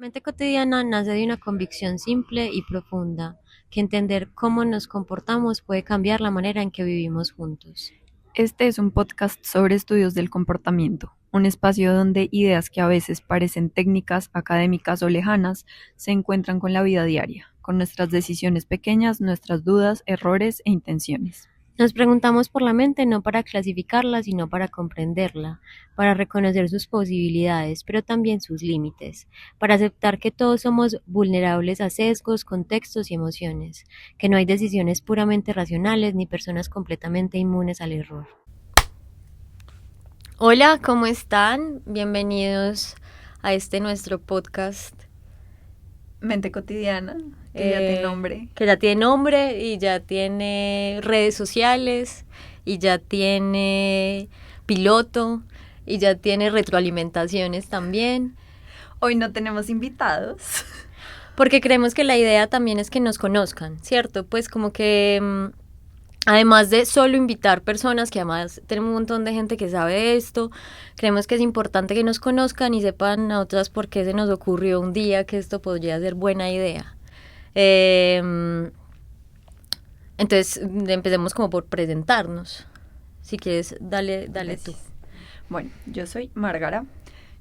Mente cotidiana nace de una convicción simple y profunda, que entender cómo nos comportamos puede cambiar la manera en que vivimos juntos. Este es un podcast sobre estudios del comportamiento, un espacio donde ideas que a veces parecen técnicas, académicas o lejanas se encuentran con la vida diaria, con nuestras decisiones pequeñas, nuestras dudas, errores e intenciones. Nos preguntamos por la mente no para clasificarla, sino para comprenderla, para reconocer sus posibilidades, pero también sus límites, para aceptar que todos somos vulnerables a sesgos, contextos y emociones, que no hay decisiones puramente racionales ni personas completamente inmunes al error. Hola, ¿cómo están? Bienvenidos a este nuestro podcast. Mente cotidiana, que ya tiene nombre. Que ya tiene nombre y ya tiene redes sociales y ya tiene piloto y ya tiene retroalimentaciones también. Hoy no tenemos invitados. Porque creemos que la idea también es que nos conozcan, ¿cierto? Pues como que además de solo invitar personas, que además tenemos un montón de gente que sabe esto, creemos que es importante que nos conozcan y sepan a otras por qué se nos ocurrió un día que esto podría ser buena idea. Entonces, empecemos como por presentarnos. Si quieres, dale tú. Bueno, yo soy Márgara.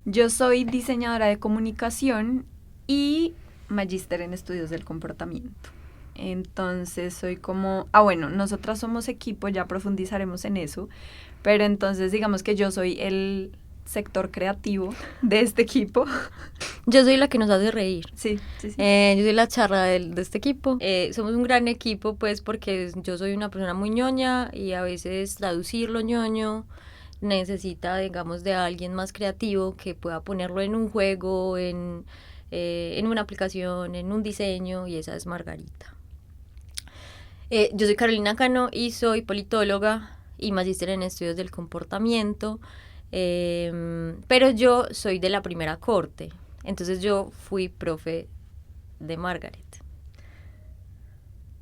Yo soy diseñadora de comunicación y magíster en estudios del comportamiento. Entonces soy como, bueno, nosotras somos equipo, ya profundizaremos en eso, pero entonces digamos que yo soy el sector creativo de este equipo. Yo soy la que nos hace reír. Sí. Yo soy la charra de este equipo. Somos un gran equipo, pues, porque yo soy una persona muy ñoña y a veces traducir lo ñoño necesita, digamos, de alguien más creativo que pueda ponerlo en un juego, en una aplicación, en un diseño, y esa es Margarita. Yo soy Carolina Cano y soy politóloga y magíster en estudios del comportamiento, pero yo soy de la primera corte, entonces yo fui profe de Margaret.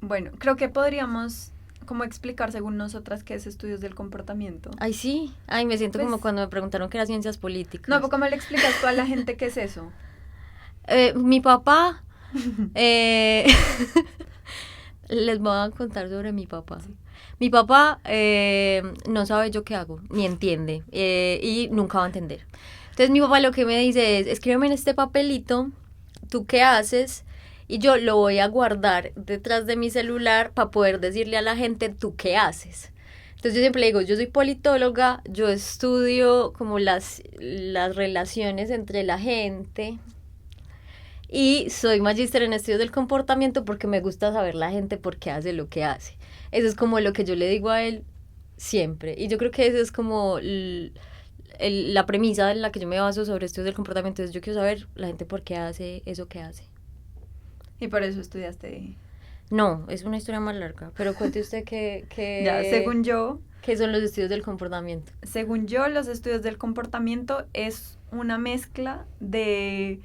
Bueno, creo que podríamos como explicar según nosotras qué es estudios del comportamiento. Ay, sí. Ay, me siento Pues, como cuando me preguntaron qué era ciencias políticas. No, ¿cómo le explicas tú a la gente qué es eso? Mi papá... les voy a contar sobre mi papá. Sí. Mi papá no sabe yo qué hago, ni entiende, y nunca va a entender. Entonces mi papá lo que me dice es, escríbeme en este papelito, ¿tú qué haces? Y yo lo voy a guardar detrás de mi celular para poder decirle a la gente, ¿tú qué haces? Entonces yo siempre le digo, yo soy politóloga, yo estudio como las relaciones entre la gente, y soy magíster en estudios del comportamiento porque me gusta saber la gente por qué hace lo que hace. Eso es como lo que yo le digo a él siempre. Y yo creo que esa es como la premisa en la que yo me baso sobre estudios del comportamiento. Es yo quiero saber la gente por qué hace eso que hace. ¿Y por eso estudiaste? No, es una historia más larga. Pero cuente usted Ya, según yo... ¿Qué son los estudios del comportamiento? Según yo, los estudios del comportamiento es una mezcla de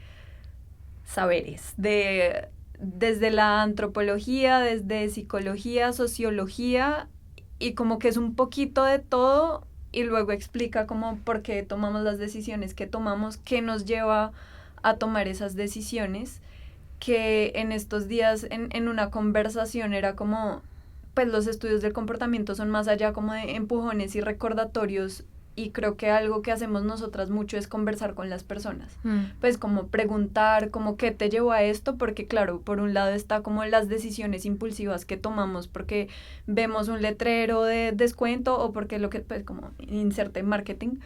saberes, desde la antropología, desde psicología, sociología, y como que es un poquito de todo, y luego explica como por qué tomamos las decisiones que tomamos, qué nos lleva a tomar esas decisiones, que en estos días en una conversación era como, pues los estudios del comportamiento son más allá como de empujones y recordatorios, y creo que algo que hacemos nosotras mucho es conversar con las personas, pues como preguntar como qué te llevó a esto, porque claro, por un lado está como las decisiones impulsivas que tomamos porque vemos un letrero de descuento o porque lo que, pues como inserte marketing,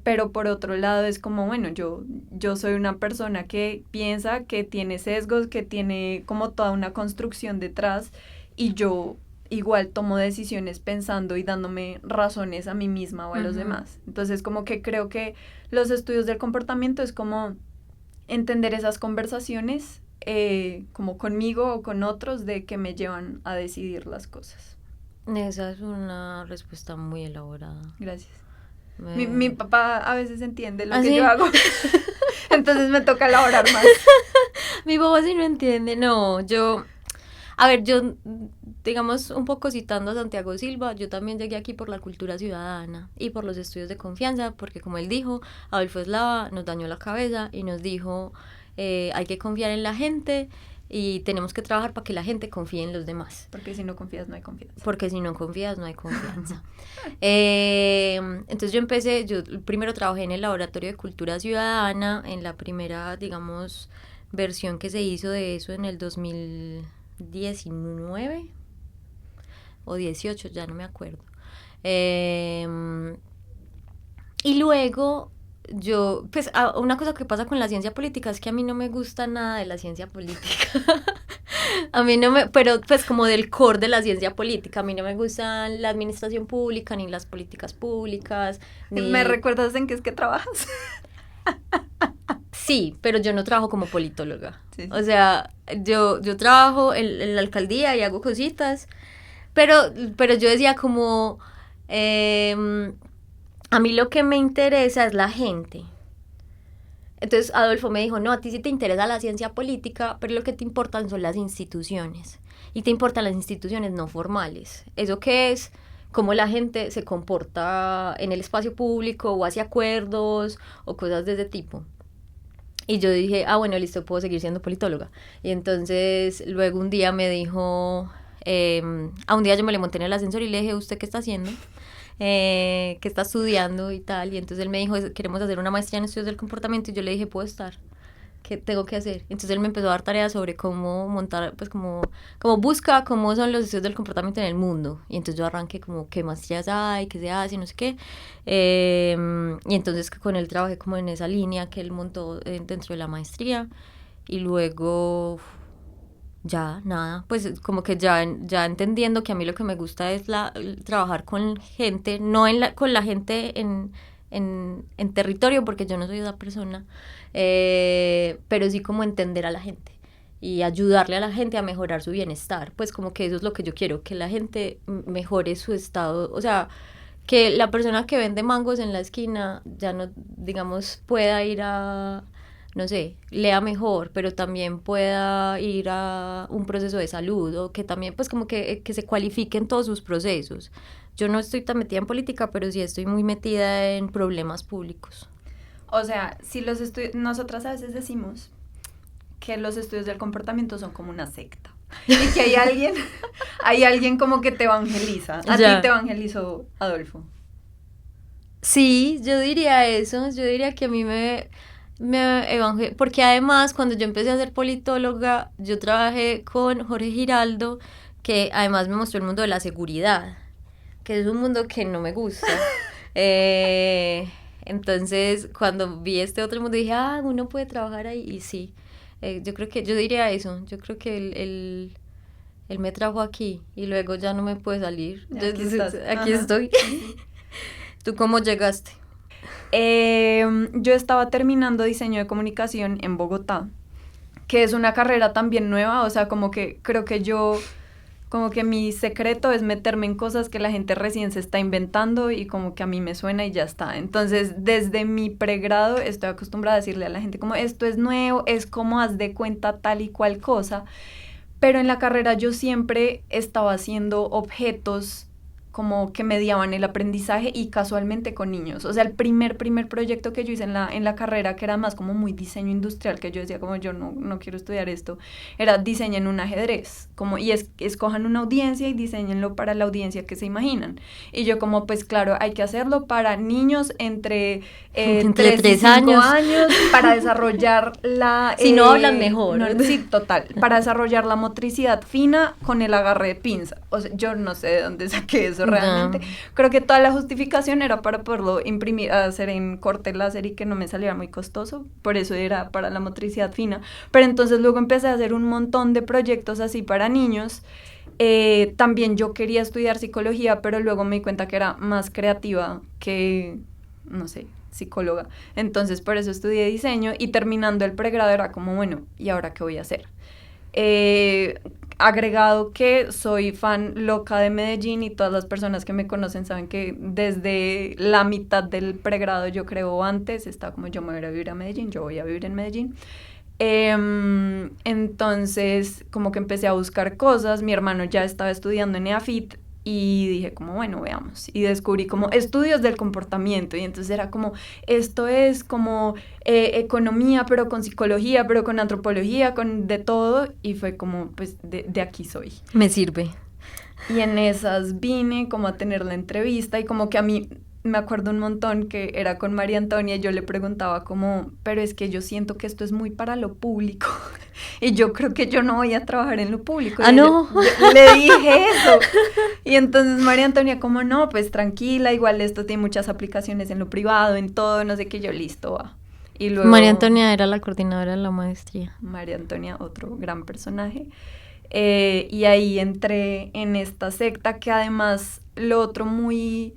pero por otro lado es como, bueno, yo soy una persona que piensa, que tiene sesgos, que tiene como toda una construcción detrás, y yo igual tomo decisiones pensando y dándome razones a mí misma o a los demás. Entonces como que creo que los estudios del comportamiento es como entender esas conversaciones como conmigo o con otros de que me llevan a decidir las cosas. Esa es una respuesta muy elaborada. Gracias. Mi papá a veces entiende lo que ¿sí? yo hago. Entonces me toca elaborar más. Mi papá sí no entiende. No, yo... A ver, yo, digamos, un poco citando a Santiago Silva, yo también llegué aquí por la cultura ciudadana y por los estudios de confianza, porque como él dijo, Adolfo Eslava nos dañó la cabeza y nos dijo, hay que confiar en la gente y tenemos que trabajar para que la gente confíe en los demás. Porque si no confías, no hay confianza. Porque si no confías, no hay confianza. Entonces yo primero trabajé en el Laboratorio de Cultura Ciudadana, en la primera, digamos, versión que se hizo de eso en el 2019 o 18, ya no me acuerdo. Y luego pues una cosa que pasa con la ciencia política es que a mí no me gusta nada de la ciencia política. A mí pero pues como del core de la ciencia política, a mí no me gusta la administración pública, ni las políticas públicas. ¿Me recuerdas en qué es que trabajas? Sí, pero yo no trabajo como politóloga. Sí. O sea, yo trabajo en la alcaldía y hago cositas, pero yo decía como, a mí lo que me interesa es la gente. Entonces Adolfo me dijo, no, a ti sí te interesa la ciencia política, pero lo que te importan son las instituciones. Y te importan las instituciones no formales. ¿Eso qué es? Cómo la gente se comporta en el espacio público o hace acuerdos o cosas de ese tipo. Y yo dije, bueno, listo, puedo seguir siendo politóloga. Y entonces luego un día me dijo, un día yo me le monté en el ascensor y le dije, ¿usted qué está haciendo? Que está estudiando y tal, y entonces él me dijo, queremos hacer una maestría en estudios del comportamiento, y yo le dije, puedo estar, ¿qué tengo que hacer? Entonces él me empezó a dar tareas sobre cómo montar, pues como busca cómo son los estudios del comportamiento en el mundo, y entonces yo arranqué como qué maestrías hay, qué se hace, no sé qué, y entonces con él trabajé como en esa línea que él montó dentro de la maestría, y luego ya, nada, pues como que ya entendiendo que a mí lo que me gusta es trabajar con gente, no con la gente en territorio, porque yo no soy esa persona, pero sí como entender a la gente y ayudarle a la gente a mejorar su bienestar, pues como que eso es lo que yo quiero, que la gente mejore su estado, o sea, que la persona que vende mangos en la esquina ya no, digamos, pueda ir a, no sé, lea mejor, pero también pueda ir a un proceso de salud, o que también, pues como que se cualifique en todos sus procesos. Yo no estoy tan metida en política, pero sí estoy muy metida en problemas públicos. O sea, si nosotras a veces decimos que los estudios del comportamiento son como una secta. Y que hay alguien como que te evangeliza. ¿A ti te evangelizó Adolfo? Sí, yo diría eso. Yo diría que a mí me porque además cuando yo empecé a ser politóloga, yo trabajé con Jorge Giraldo, que además me mostró el mundo de la seguridad, que es un mundo que no me gusta. Entonces, cuando vi este otro mundo, dije, uno puede trabajar ahí, y sí. Yo diría eso, yo creo que él me trajo aquí, y luego ya no me puede salir. Aquí estoy. ¿Tú cómo llegaste? Yo estaba terminando diseño de comunicación en Bogotá, que es una carrera también nueva, o sea, como que creo que como que mi secreto es meterme en cosas que la gente recién se está inventando y como que a mí me suena y ya está. Entonces, desde mi pregrado estoy acostumbrada a decirle a la gente como esto es nuevo, es como haz de cuenta tal y cual cosa, pero en la carrera yo siempre estaba haciendo objetos como que mediaban el aprendizaje y casualmente con niños. O sea, el primer proyecto que yo hice en la carrera, que era más como muy diseño industrial, que yo decía como yo no quiero estudiar esto, era diseñen un ajedrez, y escojan una audiencia y diseñenlo para la audiencia que se imaginan. Y yo como, pues claro, hay que hacerlo para niños entre 3 y 5 años para desarrollar si no hablan mejor. Sí, total. Para desarrollar la motricidad fina con el agarre de pinza. O sea, yo no sé de dónde saqué eso realmente. Creo que toda la justificación era para poderlo imprimir, hacer en corte láser y que no me saliera muy costoso. Por eso era para la motricidad fina. Pero entonces luego empecé a hacer un montón de proyectos así para niños. También yo quería estudiar psicología, pero luego me di cuenta que era más creativa que, no sé, psicóloga. Entonces por eso estudié diseño y terminando el pregrado era como, bueno, ¿y ahora qué voy a hacer? Agregado que soy fan loca de Medellín y todas las personas que me conocen saben que desde la mitad del pregrado, yo creo antes, estaba como yo me voy a vivir a Medellín, yo voy a vivir en Medellín. Entonces como que empecé a buscar cosas, mi hermano ya estaba estudiando en EAFIT Y dije como, bueno, veamos. Y descubrí como estudios del comportamiento. Y entonces era como, esto es como economía, pero con psicología, pero con antropología, con de todo. Y fue como, pues, de aquí soy. Me sirve. Y en esas vine como a tener la entrevista y como que a mí me acuerdo un montón que era con María Antonia y yo le preguntaba como, pero es que yo siento que esto es muy para lo público y yo creo que yo no voy a trabajar en lo público. Ah, no. Le dije eso. Y entonces María Antonia como, no, pues tranquila, igual esto tiene muchas aplicaciones en lo privado, en todo, no sé qué, yo listo, va. Y luego María Antonia era la coordinadora de la maestría. María Antonia, otro gran personaje. Y ahí entré en esta secta que además lo otro muy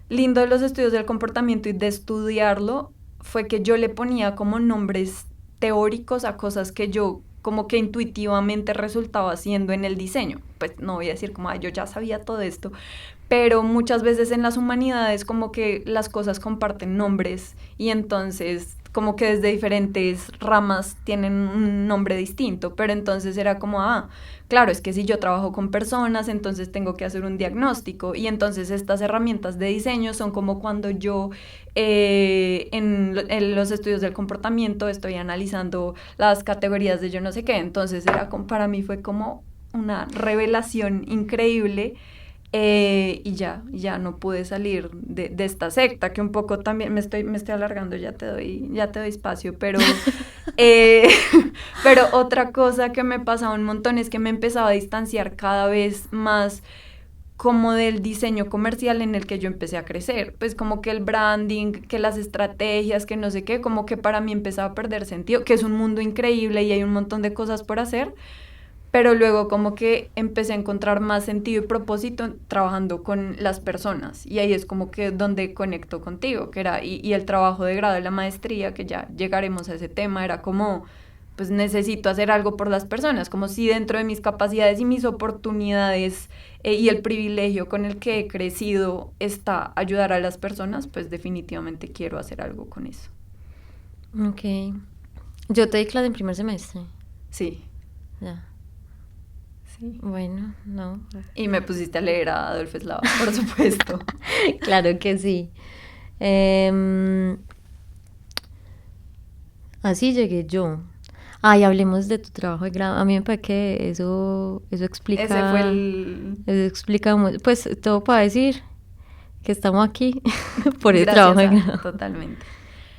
lindo de los estudios del comportamiento y de estudiarlo fue que yo le ponía como nombres teóricos a cosas que yo como que intuitivamente resultaba haciendo en el diseño. Pues no voy a decir como, yo ya sabía todo esto, pero muchas veces en las humanidades como que las cosas comparten nombres y entonces como que desde diferentes ramas tienen un nombre distinto, pero entonces era como, claro, es que si yo trabajo con personas, entonces tengo que hacer un diagnóstico y entonces estas herramientas de diseño son como cuando yo en los estudios del comportamiento estoy analizando las categorías de yo no sé qué, entonces era como, para mí fue como una revelación increíble. Y ya no pude salir de esta secta, que un poco también me estoy alargando, ya te doy espacio, pero pero otra cosa que me pasaba un montón es que me empezaba a distanciar cada vez más como del diseño comercial en el que yo empecé a crecer, pues como que el branding, que las estrategias, que no sé qué, como que para mí empezaba a perder sentido, que es un mundo increíble y hay un montón de cosas por hacer, pero luego como que empecé a encontrar más sentido y propósito trabajando con las personas y ahí es como que donde conecto contigo, que era, y el trabajo de grado de la maestría, que ya llegaremos a ese tema, era como, pues necesito hacer algo por las personas, como si dentro de mis capacidades y mis oportunidades y el privilegio con el que he crecido está ayudar a las personas, pues definitivamente quiero hacer algo con eso. Ok. Yo te di clase en primer semestre. Sí. Ya. Sí. Bueno, no. Y me pusiste a leer a Adolfo Eslava, por supuesto. Claro que sí. Así llegué yo. Ay, hablemos de tu trabajo de grado. A mí me parece que eso explica... Ese fue el... Eso explica pues todo para decir que estamos aquí por el trabajo de grado. Totalmente.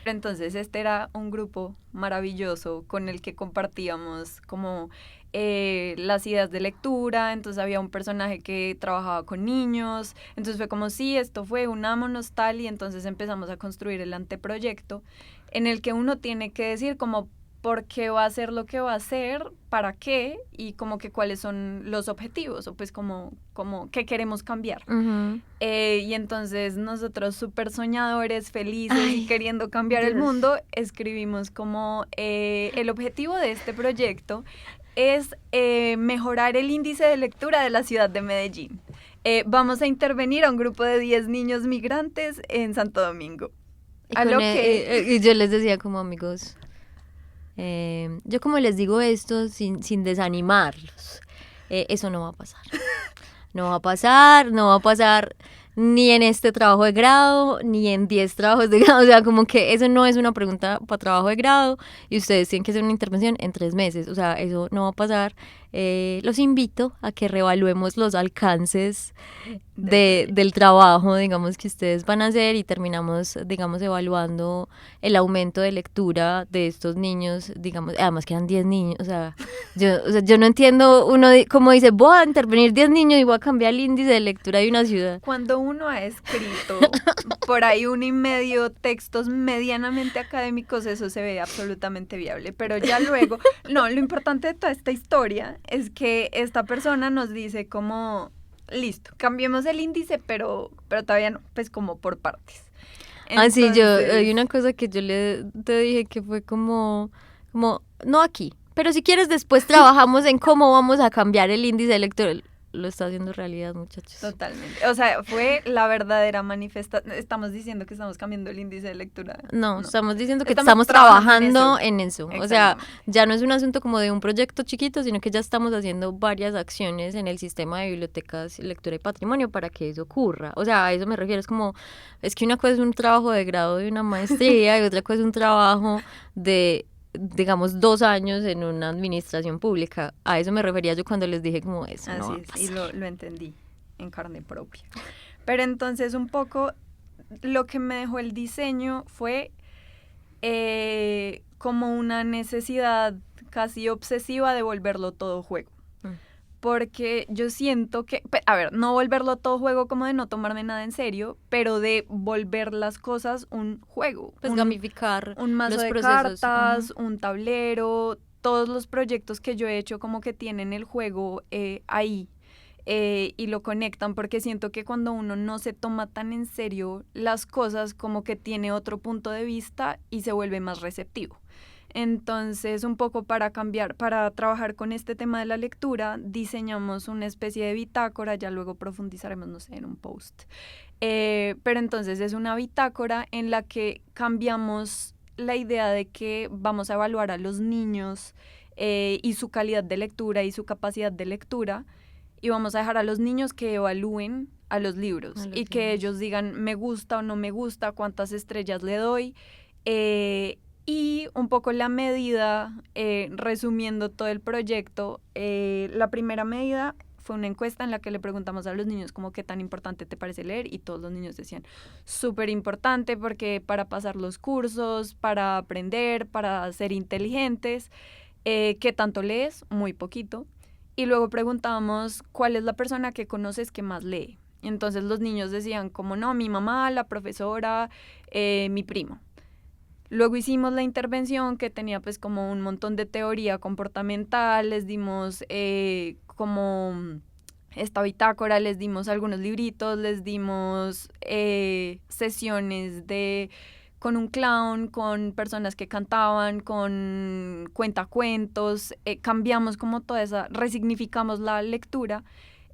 Entonces este era un grupo maravilloso con el que compartíamos como las ideas de lectura, entonces había un personaje que trabajaba con niños, entonces fue como sí, esto fue unámonos tal y entonces empezamos a construir el anteproyecto en el que uno tiene que decir como por qué va a hacer lo que va a hacer, para qué y como que cuáles son los objetivos o pues como qué queremos cambiar. Uh-huh. Y entonces nosotros súper soñadores, felices y queriendo cambiar el mundo, escribimos como el objetivo de este proyecto es mejorar el índice de lectura de la ciudad de Medellín. Vamos a intervenir a un grupo de 10 niños migrantes en Santo Domingo. Y yo les decía como amigos... yo como les digo esto sin desanimarlos, eso no va a pasar. No va a pasar ni en este trabajo de grado, ni en 10 trabajos de grado, o sea, como que eso no es una pregunta para trabajo de grado y ustedes tienen que hacer una intervención en 3 meses, o sea, eso no va a pasar. Los invito a que reevaluemos los alcances del trabajo, digamos, que ustedes van a hacer y terminamos, digamos, evaluando el aumento de lectura de estos niños, digamos, además que eran 10 niños, o sea, yo no entiendo, uno como dice, voy a intervenir 10 niños y voy a cambiar el índice de lectura de una ciudad. Cuando uno ha escrito por ahí 1.5 textos medianamente académicos, eso se ve absolutamente viable, pero ya luego, no, lo importante de toda esta historia es que esta persona nos dice como, listo, cambiemos el índice, pero todavía no, pues como por partes. Entonces... sí, hay una cosa que yo te dije que fue como, no aquí, pero si quieres después trabajamos en cómo vamos a cambiar el índice electoral. lo está haciendo realidad, muchachos. Totalmente. O sea, fue la verdadera manifestación. Estamos diciendo que estamos cambiando el índice de lectura. No, estamos diciendo que Estamos estamos trabajando en eso. O sea, Exactamente. ya no es un asunto como de un proyecto chiquito, sino que ya estamos haciendo varias acciones en el sistema de bibliotecas, lectura y patrimonio para que eso ocurra. O sea, a eso me refiero, es que una cosa es un trabajo de grado de una maestría y otra cosa es un trabajo de, digamos, 2 años en una administración pública. A eso me refería yo cuando les dije como eso. Así no va a es, pasar. y lo entendí en carne propia. Pero entonces un poco lo que me dejó el diseño fue como una necesidad casi obsesiva de volverlo todo juego. Porque yo siento que, a ver, no volverlo todo juego como de no tomarme nada en serio, pero de volver las cosas un juego. Pues gamificar un mazo los de procesos. cartas, un tablero, todos los proyectos que yo he hecho como que tienen el juego ahí. Y lo conectan porque siento que cuando uno no se toma tan en serio las cosas, como que tiene otro punto de vista y se vuelve más receptivo. Entonces, un poco para trabajar con este tema de la lectura, diseñamos una especie de bitácora, ya luego profundizaremos, no sé, en un post. Pero entonces es una bitácora en la que cambiamos la idea de que vamos a evaluar a los niños y su calidad de lectura y su capacidad de lectura, y vamos a dejar a los niños que evalúen a los libros y que ellos digan me gusta o no me gusta, cuántas estrellas le doy. Y un poco la medida, resumiendo todo el proyecto, la primera medida fue una encuesta en la que le preguntamos a los niños como qué tan importante te parece leer, y todos los niños decían súper importante porque para pasar los cursos, para aprender, para ser inteligentes. ¿Qué tanto lees? Muy poquito. Y luego preguntábamos cuál es la persona que conoces que más lee. Entonces los niños decían como no, mi mamá, la profesora, mi primo. Luego hicimos la intervención que tenía pues como un montón de teoría comportamental, les dimos como esta bitácora, les dimos algunos libritos, les dimos sesiones con un clown, con personas que cantaban, con cuentacuentos, cambiamos como toda esa, resignificamos la lectura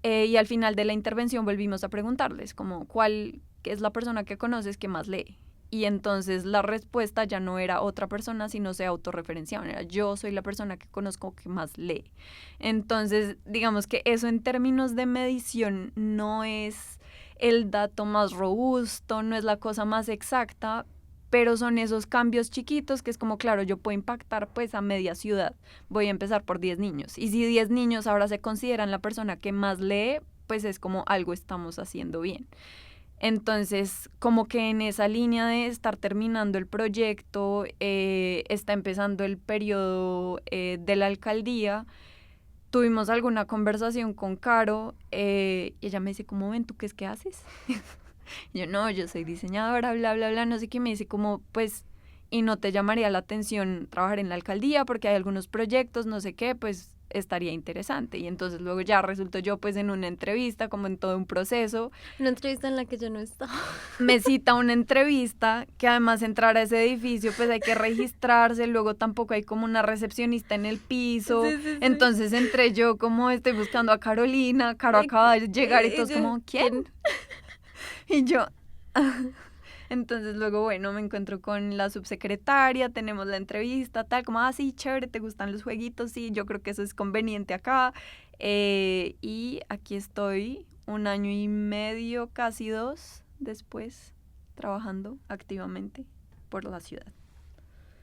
y al final de la intervención volvimos a preguntarles como cuál es la persona que conoces que más lee. Y entonces la respuesta ya no era otra persona, sino se autorreferenciaban. Era yo soy la persona que conozco que más lee. Entonces, digamos que eso en términos de medición no es el dato más robusto, no es la cosa más exacta, pero son esos cambios chiquitos que es como, claro, yo puedo impactar pues a media ciudad. Voy a empezar por 10 niños. Y si 10 niños ahora se consideran la persona que más lee, pues es como algo estamos haciendo bien. Entonces, como que en esa línea de estar terminando el proyecto, está empezando el periodo de la alcaldía, tuvimos alguna conversación con Caro y ella me dice, ¿cómo ven? ¿Tú qué es que haces? Yo, no, yo soy diseñadora, bla, bla, bla, no sé qué. Me dice como, pues, y no te llamaría la atención trabajar en la alcaldía porque hay algunos proyectos, no sé qué, pues estaría interesante. Y entonces luego ya resultó yo pues en una entrevista, como en todo un proceso. Una entrevista en la que yo no estaba. Me cita una entrevista, que además entrar a ese edificio pues hay que registrarse, luego tampoco hay como una recepcionista en el piso. Sí. Entonces entré yo como estoy buscando a Carolina, Caro acaba de llegar y todos como, ¿quién? Y yo... Entonces luego, bueno, me encuentro con la subsecretaria, tenemos la entrevista, tal, como, sí, chévere, ¿te gustan los jueguitos? Sí, yo creo que eso es conveniente acá. Y aquí estoy 1 año y medio, casi 2, después, trabajando activamente por la ciudad.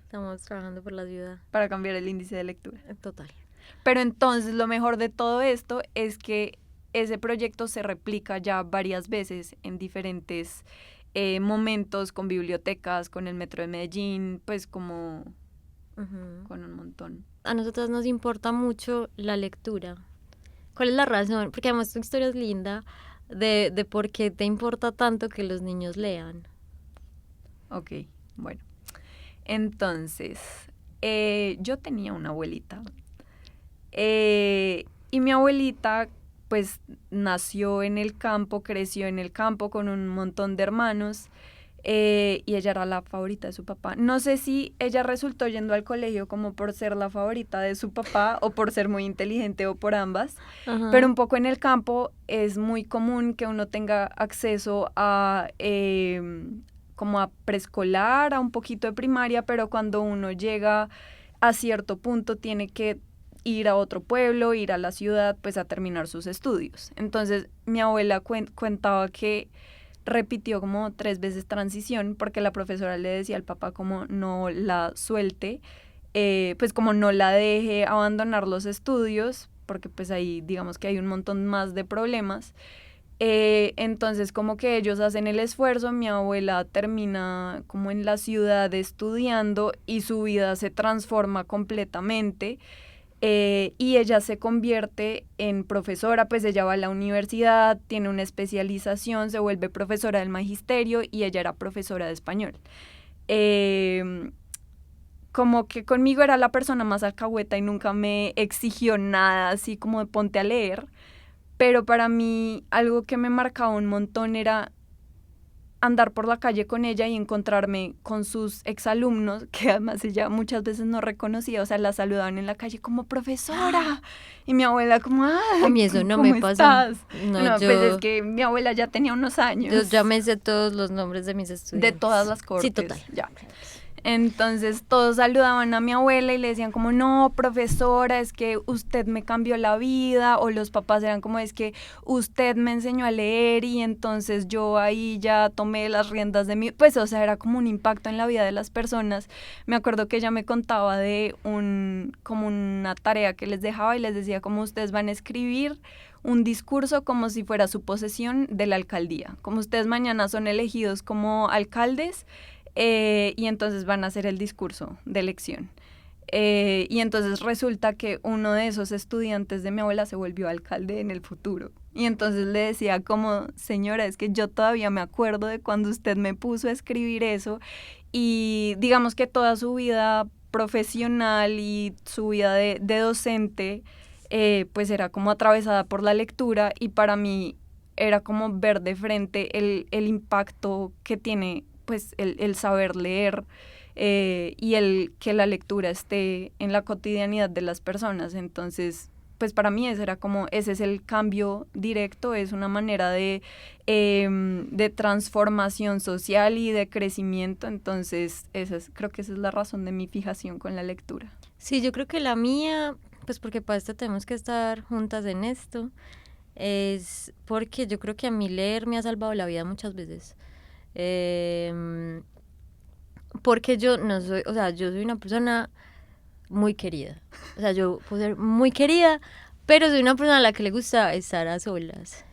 Estamos trabajando por la ciudad. Para cambiar el índice de lectura. Total. Pero entonces lo mejor de todo esto es que ese proyecto se replica ya varias veces en diferentes momentos, con bibliotecas, con el Metro de Medellín, pues como con un montón. A nosotras nos importa mucho la lectura. ¿Cuál es la razón? Porque además tu historia es linda de por qué te importa tanto que los niños lean. Ok, bueno. Entonces, yo tenía una abuelita. Y mi abuelita pues nació en el campo, creció en el campo con un montón de hermanos, y ella era la favorita de su papá. No sé si ella resultó yendo al colegio como por ser la favorita de su papá o por ser muy inteligente o por ambas, pero un poco en el campo es muy común que uno tenga acceso a como a preescolar, a un poquito de primaria, pero cuando uno llega a cierto punto tiene que ir a otro pueblo, ir a la ciudad, pues a terminar sus estudios. Entonces mi abuela contaba que repitió como 3 veces transición porque la profesora le decía al papá como no la suelte, pues como no la deje abandonar los estudios, porque pues ahí digamos que hay un montón más de problemas. Entonces como que ellos hacen el esfuerzo, mi abuela termina como en la ciudad estudiando y su vida se transforma completamente. Y ella se convierte en profesora, pues ella va a la universidad, tiene una especialización, se vuelve profesora del magisterio y ella era profesora de español. Como que conmigo era la persona más alcahueta y nunca me exigió nada así como de ponte a leer, pero para mí algo que me marcaba un montón era andar por la calle con ella y encontrarme con sus exalumnos, que además ella muchas veces no reconocía, o sea, la saludaban en la calle como profesora, y mi abuela como, a mí eso no ¿cómo me estás? pasa. No, No, pues es que mi abuela ya tenía unos años. Yo ya me sé todos los nombres de mis estudiantes. De todas las cortes. Sí, total. Ya. Entonces todos saludaban a mi abuela y le decían como, no, profesora, es que usted me cambió la vida, o los papás eran como, es que usted me enseñó a leer y entonces yo ahí ya tomé las riendas de mi, pues o sea, era como un impacto en la vida de las personas. Me acuerdo que ella me contaba de como una tarea que les dejaba y les decía como ustedes van a escribir un discurso como si fuera su posesión de la alcaldía, como ustedes mañana son elegidos como alcaldes, y entonces van a hacer el discurso de elección. Y entonces resulta que uno de esos estudiantes de mi abuela se volvió alcalde en el futuro. Y entonces le decía como, señora, es que yo todavía me acuerdo de cuando usted me puso a escribir eso. Y digamos que toda su vida profesional y su vida de docente, pues era como atravesada por la lectura, y para mí era como ver de frente el impacto que tiene pues el saber leer, y el que la lectura esté en la cotidianidad de las personas. Entonces, pues para mí ese es el cambio directo, es una manera de transformación social y de crecimiento. Entonces, creo que esa es la razón de mi fijación con la lectura. Sí, yo creo que la mía, pues porque para esto tenemos que estar juntas en esto, es porque yo creo que a mí leer me ha salvado la vida muchas veces. Porque yo no soy, o sea, yo soy una persona muy querida. O sea, yo puedo ser muy querida, pero soy una persona a la que le gusta estar a solas.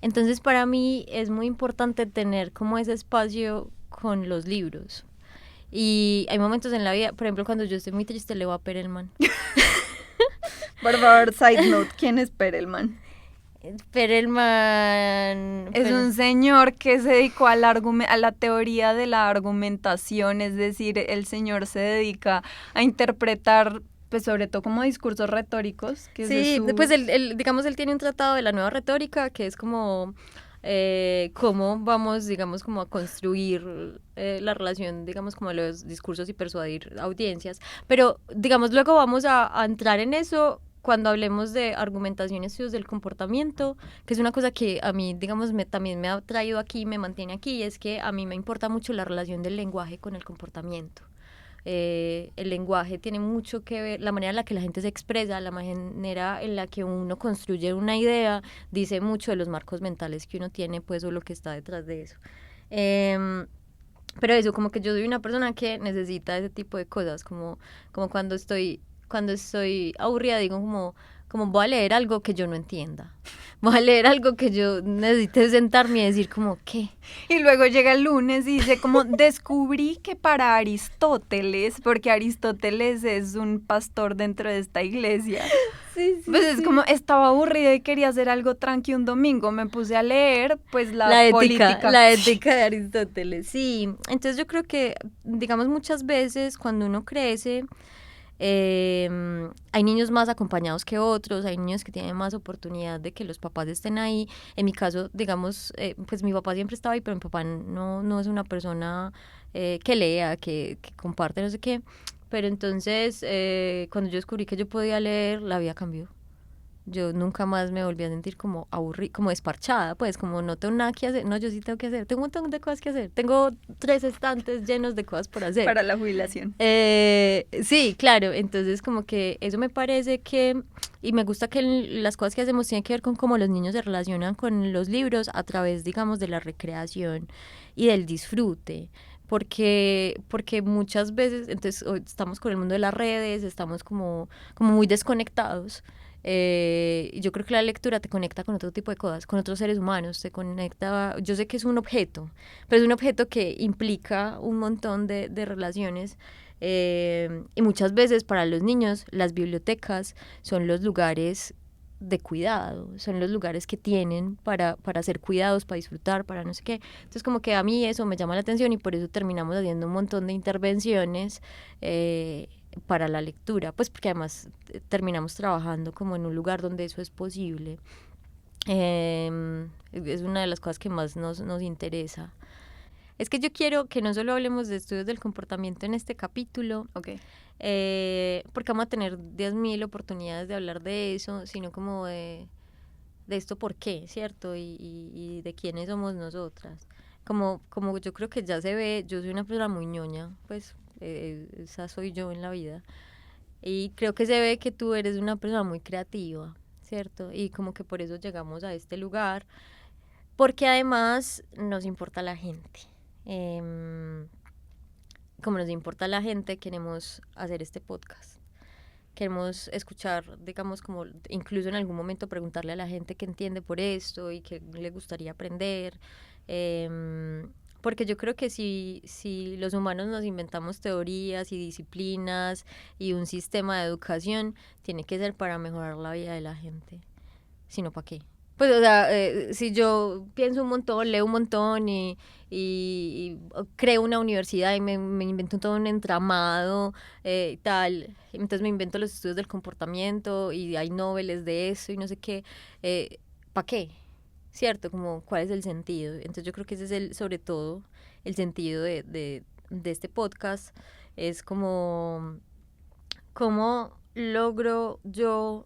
Entonces, para mí es muy importante tener como ese espacio con los libros. Y hay momentos en la vida, por ejemplo, cuando yo estoy muy triste, leo a Perelman. Por favor, side note, ¿quién es Perelman? Perelman es un señor que se dedicó a la teoría de la argumentación, es decir, el señor se dedica a interpretar, pues sobre todo como discursos retóricos. Que sí, pues digamos, él tiene un tratado de la nueva retórica que es como cómo vamos, digamos, como a construir la relación, digamos, como los discursos y persuadir audiencias. Pero, digamos, luego vamos a entrar en eso cuando hablemos de argumentación y estudios del comportamiento, que es una cosa que a mí, digamos, también me ha traído aquí, me mantiene aquí, y es que a mí me importa mucho la relación del lenguaje con el comportamiento. El lenguaje tiene mucho que ver, la manera en la que la gente se expresa, la manera en la que uno construye una idea, dice mucho de los marcos mentales que uno tiene, pues, o lo que está detrás de eso. Pero eso, como que yo soy una persona que necesita ese tipo de cosas, como cuando estoy aburrida, digo como voy a leer algo que yo no entienda. Voy a leer algo que yo necesite sentarme y decir como, ¿qué? Y luego llega el lunes y dice como, descubrí que para Aristóteles, porque Aristóteles es un pastor dentro de esta iglesia. Sí, pues es como, estaba aburrida y quería hacer algo tranqui un domingo, me puse a leer, pues la política. La ética de Aristóteles, sí. Entonces yo creo que, digamos, muchas veces cuando uno crece, hay niños más acompañados que otros, hay niños que tienen más oportunidad de que los papás estén ahí. En mi caso, digamos, pues mi papá siempre estaba ahí, pero mi papá no es una persona que lea, que comparte, no sé qué. Pero entonces, cuando yo descubrí que yo podía leer, la vida cambió. Yo nunca más me volví a sentir como aburrida, como desparchada, pues como no tengo nada que hacer. No, yo sí tengo que hacer, tengo un montón de cosas que hacer. Tengo 3 estantes llenos de cosas por hacer. Para la jubilación. Sí, claro, entonces como que eso me parece que, y me gusta que las cosas que hacemos tienen que ver con cómo los niños se relacionan con los libros a través, digamos, de la recreación y del disfrute. Porque muchas veces, entonces estamos con el mundo de las redes, estamos como muy desconectados. Yo creo que la lectura te conecta con otro tipo de cosas, con otros seres humanos, te conecta, yo sé que es un objeto, pero es un objeto que implica un montón de relaciones, y muchas veces para los niños las bibliotecas son los lugares de cuidado, son los lugares que tienen para ser cuidados, para disfrutar, para no sé qué. Entonces como que a mí eso me llama la atención y por eso terminamos haciendo un montón de intervenciones para la lectura, pues porque además terminamos trabajando como en un lugar donde eso es posible. Es una de las cosas que más nos interesa. Es que yo quiero que no solo hablemos de estudios del comportamiento en este capítulo, Okay. Porque vamos a tener 10.000 oportunidades de hablar de eso, sino como de esto por qué, ¿cierto? Y de quiénes somos nosotras. Como yo creo que ya se ve, yo soy una persona muy ñoña, pues esa soy yo en la vida. Y creo que se ve que tú eres una persona muy creativa, ¿cierto? Y como que por eso llegamos a este lugar, porque además nos importa la gente. Como nos importa la gente, queremos hacer este podcast. Queremos escuchar, digamos, como incluso en algún momento preguntarle a la gente qué entiende por esto y qué le gustaría aprender. Porque yo creo que si los humanos nos inventamos teorías y disciplinas y un sistema de educación, tiene que ser para mejorar la vida de la gente. Si no, ¿para qué? Pues, o sea, si yo pienso un montón, leo un montón y creo una universidad y me invento todo un entramado y tal, entonces me invento los estudios del comportamiento y hay noveles de eso y no sé qué, ¿para qué? ¿Cierto? Como, ¿cuál es el sentido? Entonces yo creo que ese es sobre todo el sentido de este podcast, es como, ¿cómo logro yo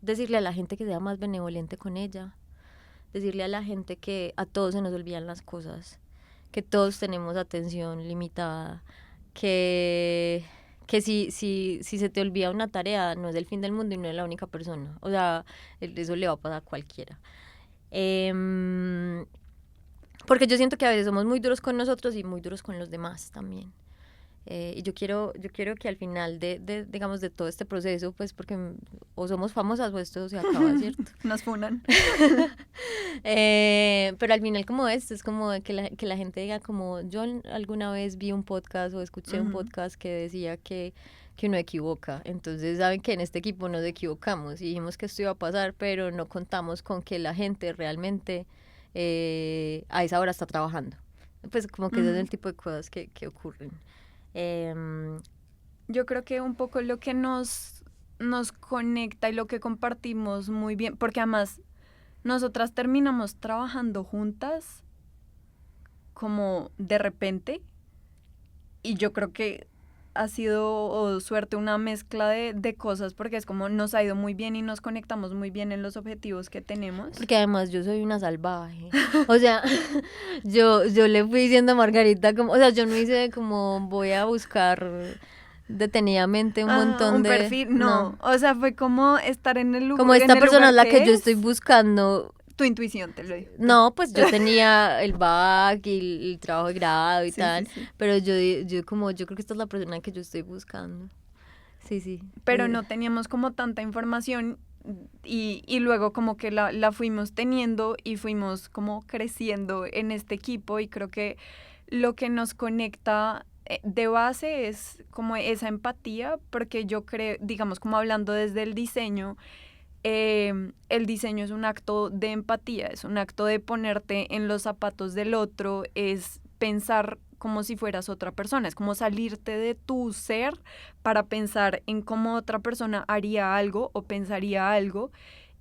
decirle a la gente que sea más benevolente con ella, decirle a la gente que a todos se nos olvidan las cosas, que todos tenemos atención limitada, que si se te olvida una tarea no es el fin del mundo y no es la única persona, o sea, eso le va a pasar a cualquiera. Porque yo siento que a veces somos muy duros con nosotros y muy duros con los demás también. Y yo quiero que al final digamos, de todo este proceso, pues porque o somos famosas o esto se acaba, ¿cierto? Nos funan. Pero al final como esto, es como que la gente diga como, yo alguna vez vi un podcast o escuché un podcast que decía que uno equivoca. Entonces saben que en este equipo nos equivocamos y dijimos que esto iba a pasar, pero no contamos con que la gente realmente a esa hora está trabajando. Pues como que ese es el tipo de cosas que ocurren. Yo creo que un poco lo que nos conecta y lo que compartimos muy bien, porque además nosotras terminamos trabajando juntas como de repente y yo creo que ha sido suerte una mezcla de cosas porque es como nos ha ido muy bien y nos conectamos muy bien en los objetivos que tenemos. Porque además yo soy una salvaje. O sea, yo le fui diciendo a Margarita como, o sea, yo no hice como voy a buscar detenidamente un montón de perfil, no. O sea, fue como estar en el lugar. Como esta persona es la que yo estoy buscando. Tu intuición te lo dijo. No, pues yo tenía el back y el trabajo de grado y tal, sí. Pero yo creo que esta es la persona que yo estoy buscando. Sí. Pero no teníamos como tanta información y luego como que la fuimos teniendo y fuimos como creciendo en este equipo y creo que lo que nos conecta de base es como esa empatía, porque yo creo, digamos, como hablando desde el diseño es un acto de empatía, es un acto de ponerte en los zapatos del otro, es pensar como si fueras otra persona, es como salirte de tu ser para pensar en cómo otra persona haría algo o pensaría algo.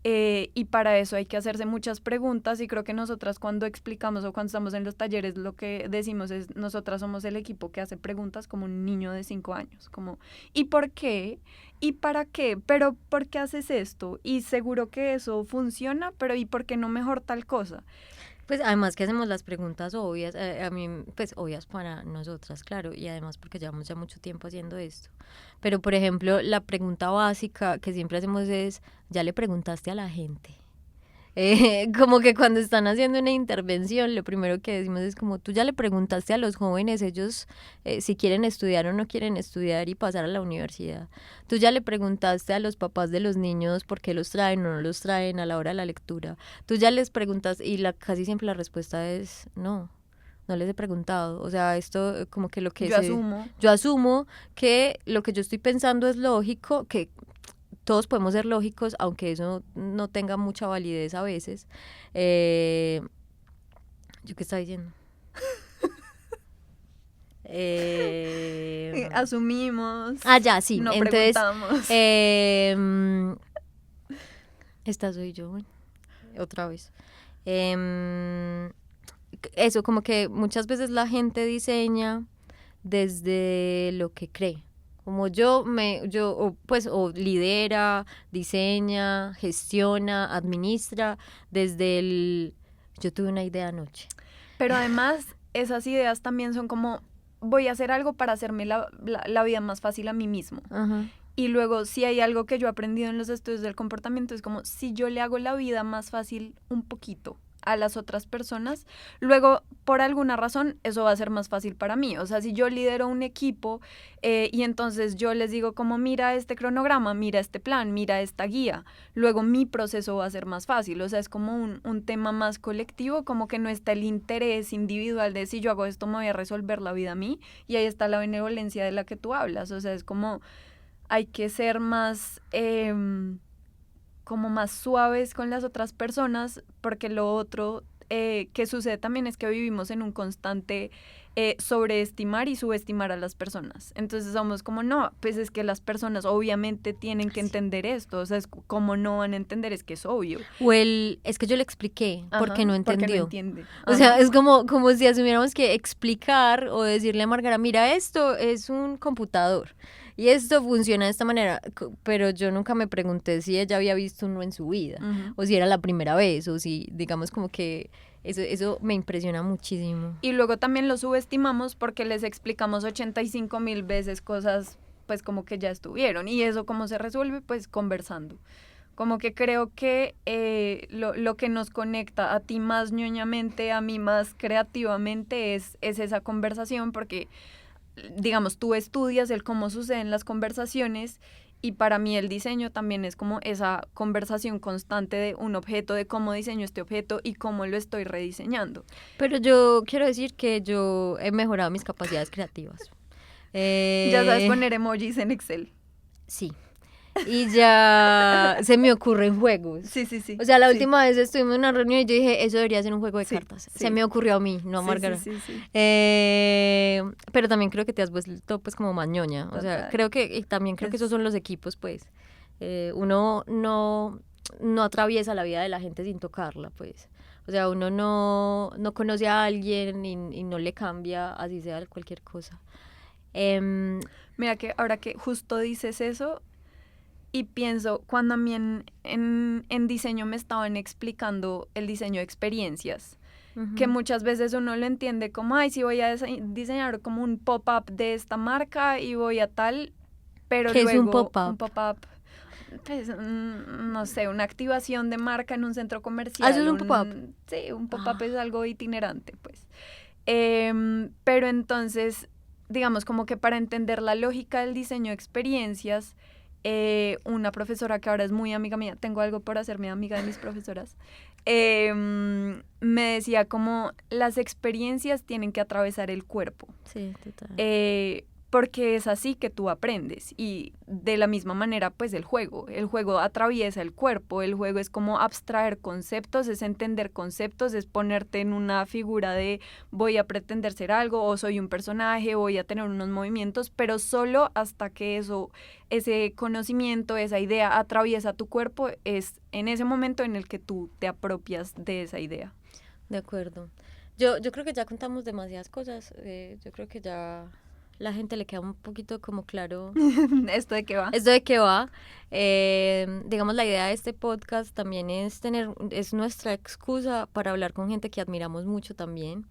Y para eso hay que hacerse muchas preguntas y creo que nosotras cuando explicamos o cuando estamos en los talleres lo que decimos es nosotras somos el equipo que hace preguntas como un niño de 5 años, como ¿y por qué? ¿Y para qué? ¿Pero por qué haces esto? Y seguro que eso funciona, pero ¿y por qué no mejor tal cosa? Pues además que hacemos las preguntas obvias, a mí, pues obvias para nosotras, claro, y además porque llevamos ya mucho tiempo haciendo esto. Pero, por ejemplo, la pregunta básica que siempre hacemos es, ¿ya le preguntaste a la gente? Como que cuando están haciendo una intervención, lo primero que decimos es como, tú ya le preguntaste a los jóvenes ellos si quieren estudiar o no quieren estudiar y pasar a la universidad. Tú ya le preguntaste a los papás de los niños por qué los traen o no los traen a la hora de la lectura. Tú ya les preguntas y casi siempre la respuesta es no. No les he preguntado, o sea, esto como que lo que yo asumo que lo que yo estoy pensando es lógico, que todos podemos ser lógicos, aunque eso no tenga mucha validez a veces. ¿Yo qué estaba diciendo? Asumimos. Ya, sí. No entonces, preguntamos. Esta soy yo, bueno, otra vez. Eso, como que muchas veces la gente diseña desde lo que cree. Como o lidera, diseña, gestiona, administra desde yo tuve una idea anoche. Pero además, esas ideas también son como, voy a hacer algo para hacerme la vida más fácil a mí mismo. Ajá. Y luego, si hay algo que yo he aprendido en los estudios del comportamiento, es como, si yo le hago la vida más fácil un poquito a las otras personas, luego por alguna razón eso va a ser más fácil para mí. O sea, si yo lidero un equipo y entonces yo les digo como mira este cronograma, mira este plan, mira esta guía, luego mi proceso va a ser más fácil. O sea, es como un tema más colectivo, como que no está el interés individual de si yo hago esto me voy a resolver la vida a mí, y ahí está la benevolencia de la que tú hablas. O sea, es como hay que ser más como más suaves con las otras personas, porque lo otro que sucede también es que vivimos en un constante sobreestimar y subestimar a las personas. Entonces somos como, no, pues es que las personas obviamente tienen que entender esto, o sea, es como no van a entender, es que es obvio. O es que yo le expliqué, porque no entendió. Porque no entiende. O sea, es como si asumiéramos que explicar o decirle a Margarita, mira, esto es un computador y esto funciona de esta manera, pero yo nunca me pregunté si ella había visto uno en su vida, o si era la primera vez, o si, digamos, como que eso me impresiona muchísimo. Y luego también lo subestimamos porque les explicamos 85,000 veces cosas, pues como que ya estuvieron, y eso cómo se resuelve, pues conversando. Como que creo que lo que nos conecta a ti más ñoñamente, a mí más creativamente, es esa conversación, porque digamos, tú estudias el cómo suceden las conversaciones, y para mí el diseño también es como esa conversación constante de un objeto, de cómo diseño este objeto y cómo lo estoy rediseñando. Pero yo quiero decir que yo he mejorado mis capacidades creativas. Ya sabes poner emojis en Excel. Sí. Y ya se me ocurren juegos. Sí, sí, sí. O sea, la última vez estuvimos en una reunión y yo dije, eso debería ser un juego de cartas. Sí. Se me ocurrió a mí, no a Margarita. Sí. Pero también creo que te has vuelto pues como mañoña. O sea, creo que esos son los equipos, pues. Uno no atraviesa la vida de la gente sin tocarla, pues. O sea, uno no conoce a alguien y no le cambia, así sea cualquier cosa. Mira que ahora que justo dices eso, y pienso, cuando a mí en diseño me estaban explicando el diseño de experiencias, que muchas veces uno lo entiende como, ay, sí voy a diseñar como un pop-up de esta marca y voy a tal, pero ¿Qué luego es un pop-up? Un pop-up, pues, no sé, una activación de marca en un centro comercial. ¿Eso es un pop-up? Sí, un pop-up es algo itinerante, pues. Pero entonces, digamos, como que para entender la lógica del diseño de experiencias, una profesora que ahora es muy amiga mía, tengo algo por hacerme amiga de mis profesoras, me decía como las experiencias tienen que atravesar el cuerpo. Sí, total. porque es así que tú aprendes. Y de la misma manera, pues el juego atraviesa el cuerpo, el juego es como abstraer conceptos, es entender conceptos, es ponerte en una figura de voy a pretender ser algo o soy un personaje, voy a tener unos movimientos, pero solo hasta que ese conocimiento, esa idea atraviesa tu cuerpo, es en ese momento en el que tú te apropias de esa idea. De acuerdo. Yo creo que ya contamos demasiadas cosas. Yo creo que ya la gente le queda un poquito como claro ¿Esto de qué va? esto de qué va. Digamos, la idea de este podcast también es nuestra excusa para hablar con gente que admiramos mucho también,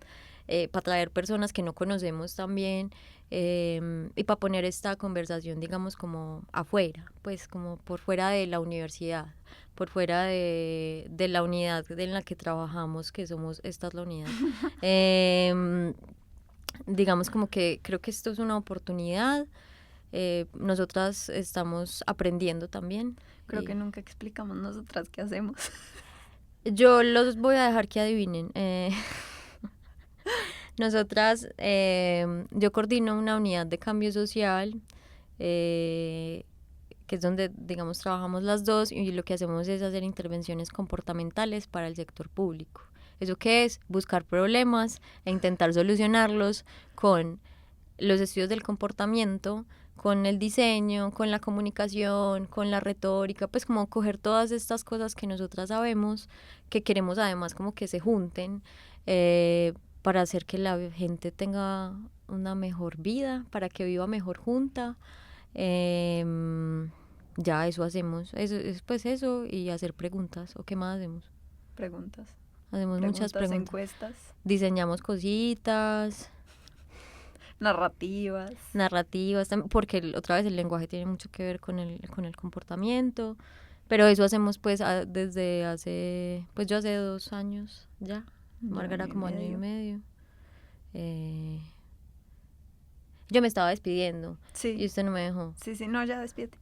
para traer personas que no conocemos también, y para poner esta conversación, digamos, como afuera, pues como por fuera de la universidad, por fuera de la unidad en la que trabajamos, que somos, esta es la unidad. Digamos como que creo que esto es una oportunidad. Nosotras estamos aprendiendo también. Creo que nunca explicamos nosotras qué hacemos. Yo los voy a dejar que adivinen. Nosotras, yo coordino una unidad de cambio social, que es donde, digamos, trabajamos las dos, y lo que hacemos es hacer intervenciones comportamentales para el sector público. ¿Eso qué es? Buscar problemas e intentar solucionarlos con los estudios del comportamiento, con el diseño, con la comunicación, con la retórica, pues como coger todas estas cosas que nosotras sabemos, que queremos además como que se junten, para hacer que la gente tenga una mejor vida, para que viva mejor junta. Ya eso hacemos, pues eso, y hacer preguntas. ¿O qué más hacemos? Preguntas. Hacemos muchas preguntas. Encuestas. Diseñamos cositas. Narrativas, porque otra vez el lenguaje tiene mucho que ver con el comportamiento, pero eso hacemos pues desde hace, pues yo hace 2 años ya, Margarita como año y medio. Yo me estaba despidiendo, sí, y usted no me dejó. Sí, no, ya despídete.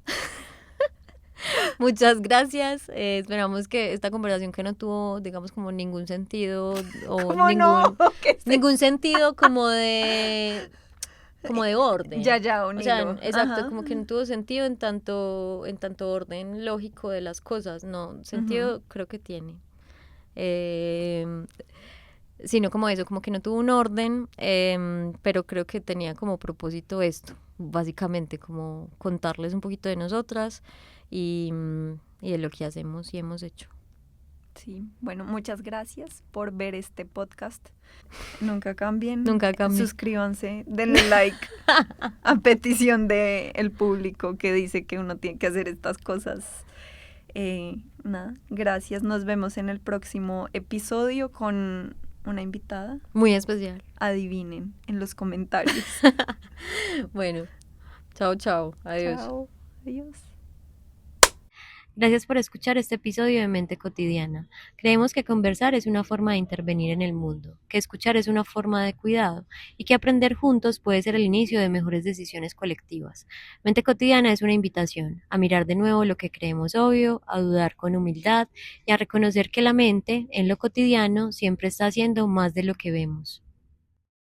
Muchas gracias. Esperamos que esta conversación, que no tuvo, digamos, como ningún sentido o ningún sentido como de orden. Ya, un o sea, hilo. Exacto, Ajá. Como que no tuvo sentido en tanto orden lógico de las cosas. No, sentido creo que tiene. Sino como eso, como que no tuvo un orden, pero creo que tenía como propósito esto, básicamente, como contarles un poquito de nosotras y de lo que hacemos y hemos hecho. Sí, bueno, muchas gracias por ver este podcast. Nunca cambien. Suscríbanse, denle like a petición del público que dice que uno tiene que hacer estas cosas. Nada, gracias. Nos vemos en el próximo episodio con una invitada muy especial. Adivinen en los comentarios. Bueno, chao. Adiós. Chao, adiós. Gracias por escuchar este episodio de Mente Cotidiana. Creemos que conversar es una forma de intervenir en el mundo, que escuchar es una forma de cuidado y que aprender juntos puede ser el inicio de mejores decisiones colectivas. Mente Cotidiana es una invitación a mirar de nuevo lo que creemos obvio, a dudar con humildad y a reconocer que la mente, en lo cotidiano, siempre está haciendo más de lo que vemos.